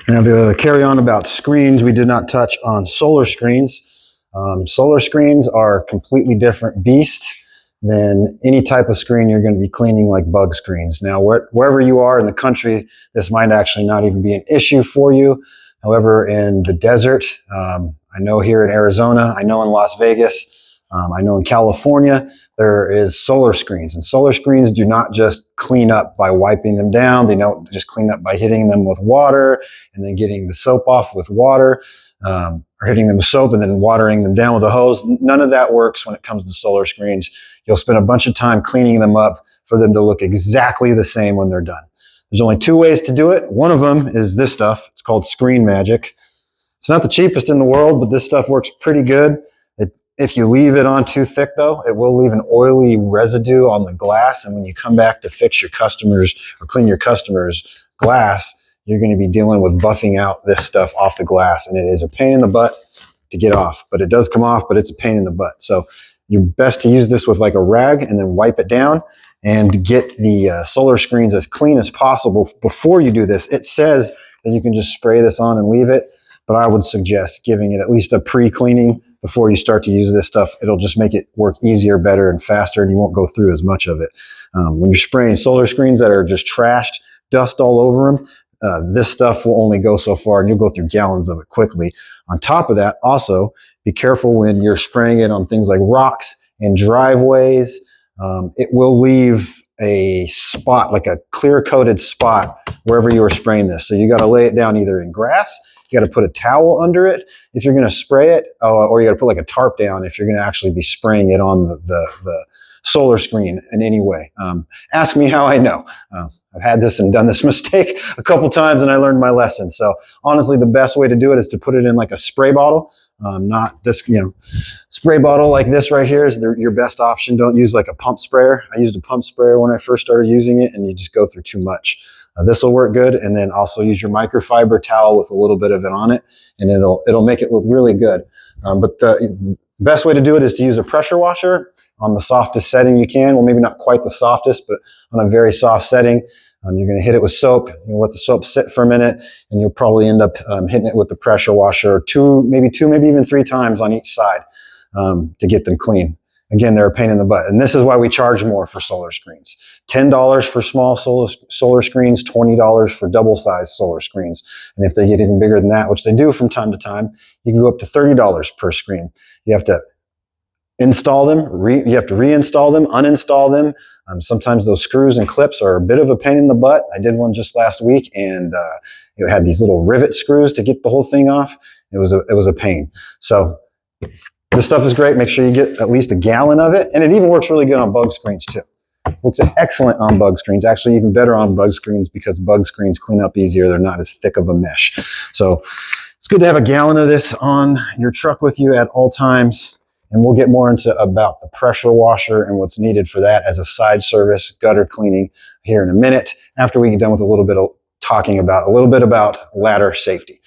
Now to carry on about screens, we did not touch on solar screens. Solar screens are a completely different beast than any type of screen you're going to be cleaning like bug screens. Now, wherever you are in the country, this might actually not even be an issue for you. However, in the desert, I know here in Arizona, I know in Las Vegas, I know in California, there is solar screens. And solar screens do not just clean up by wiping them down. They don't just clean up by hitting them with water and then getting the soap off with water, or hitting them with soap and then watering them down with a hose. None of that works when it comes to solar screens. You'll spend a bunch of time cleaning them up for them to look exactly the same when they're done. There's only two ways to do it. One of them is this stuff. It's called Screen Magic. It's not the cheapest in the world, but this stuff works pretty good. If you leave it on too thick, though, it will leave an oily residue on the glass. And when you come back to fix your customers or clean your customers' glass, you're going to be dealing with buffing out this stuff off the glass. And it is a pain in the butt to get off. But it does come off, but it's a pain in the butt. So you're best to use this with like a rag and then wipe it down and get the solar screens as clean as possible before you do this. It says that you can just spray this on and leave it, but I would suggest giving it at least a pre-cleaning before you start to use this stuff. It'll just make it work easier, better, and faster, and you won't go through as much of it. When you're spraying solar screens that are just trashed, dust all over them, this stuff will only go so far, and you'll go through gallons of it quickly. On top of that, also, be careful when you're spraying it on things like rocks and driveways. It will leave a spot, like a clear-coated spot, wherever you are spraying this. So you got to lay it down either in grass, you got to put a towel under it if you're going to spray it, or you got to put like a tarp down if you're going to actually be spraying it on the solar screen in any way. Ask me how I know. I've had this and done this mistake a couple times, and I learned my lesson. So honestly, the best way to do it is to put it in like a spray bottle, not this, spray bottle like this right here is your best option. Don't use like a pump sprayer. I used a pump sprayer when I first started using it, and you just go through too much. This will work good, and then also use your microfiber towel with a little bit of it on it, and it'll make it look really good. But the best way to do it is to use a pressure washer on the softest setting you can. Well, maybe not quite the softest, but on a very soft setting. You're going to hit it with soap. You'll let the soap sit for a minute, and you'll probably end up hitting it with the pressure washer two, maybe even 3 times on each side to get them clean. Again, they're a pain in the butt. And this is why we charge more for solar screens. $10 for small solar screens, $20 for double-sized solar screens. And if they get even bigger than that, which they do from time to time, you can go up to $30 per screen. You have to install them, you have to reinstall them, uninstall them. Sometimes those screws and clips are a bit of a pain in the butt. I did one just last week, and it had these little rivet screws to get the whole thing off. It was a pain. So this stuff is great. Make sure you get at least a gallon of it. And it even works really good on bug screens too. Works excellent on bug screens. Actually, even better on bug screens because bug screens clean up easier. They're not as thick of a mesh. So it's good to have a gallon of this on your truck with you at all times. And we'll get more into about the pressure washer and what's needed for that as a side service, gutter cleaning here in a minute after we get done with a little bit about ladder safety.